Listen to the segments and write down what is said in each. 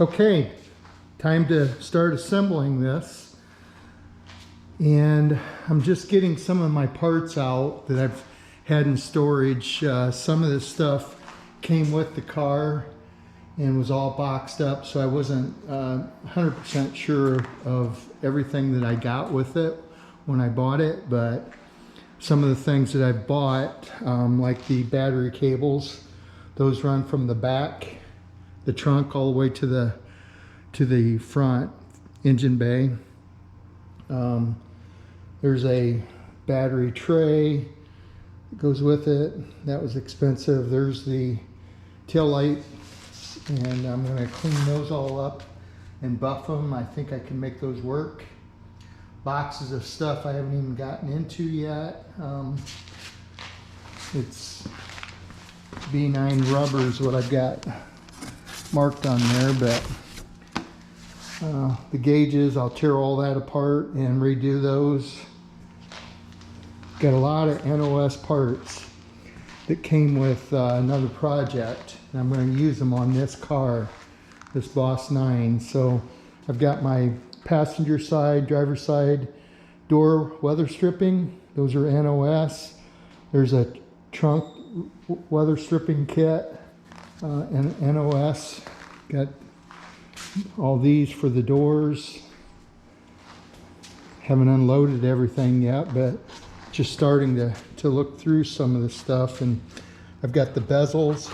Okay, time to start assembling this. And I'm just getting some of my parts out that I've had in storage. Some of this stuff came with the car and was all boxed up, so I wasn't 100% sure of everything that I got with it when I bought it, but some of the things that I bought, like the battery cables, those run from the back, the trunk, all the way to the front engine bay. There's a battery tray that goes with it. That was expensive. There's the tail light, and I'm going to clean those all up and buff them. I think I can make those work. Boxes of stuff I haven't even gotten into yet. It's B9 rubber is what I've got marked on there, but the gauges, I'll tear all that apart and redo those. Got a lot of NOS parts that came with another project, and I'm going to use them on this car, this Boss 9. So I've got my passenger side, driver side door weather stripping. Those are NOS. There's a trunk weather stripping kit, and NOS. Got all these for the doors. Haven't unloaded everything yet, but just starting to look through some of the stuff. And I've got the bezels,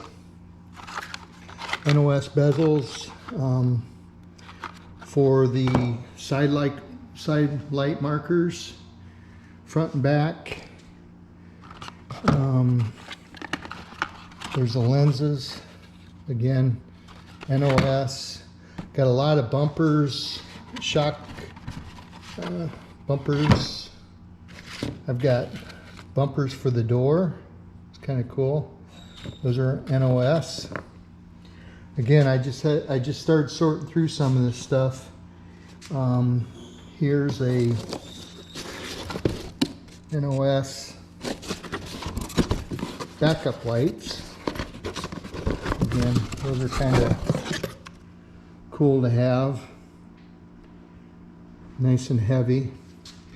NOS bezels, for the side light markers, front and back. There's the lenses, again, NOS. Got a lot of bumpers, shock bumpers. I've got bumpers for the door. It's kind of cool. Those are NOS. Again, I just started sorting through some of this stuff. Here's a NOS backup lights. Again, those are kind of cool to have. Nice and heavy.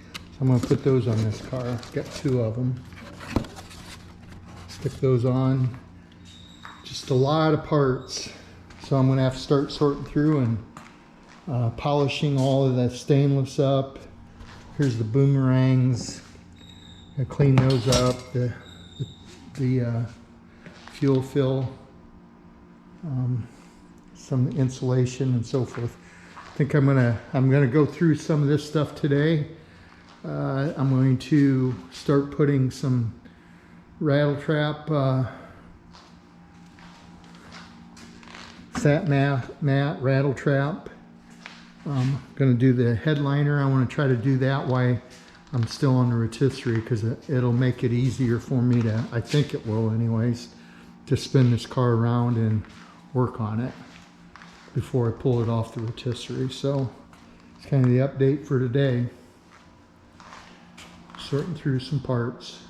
So I'm going to put those on this car. Got two of them. Stick those on. Just a lot of parts. So I'm going to have to start sorting through and polishing all of that stainless up. Here's the boomerangs. I clean those up. The fuel fill, some insulation and so forth. I think I'm gonna go through some of this stuff today. I'm going to start putting some rattle trap fat mat rattle trap. I'm going to do the headliner. I want to try to do that while I'm still on the rotisserie, because it'll make it easier for me to, I think it will anyways, to spin this car around and work on it before I pull it off the rotisserie. So it's kind of the update for today. Sorting through some parts.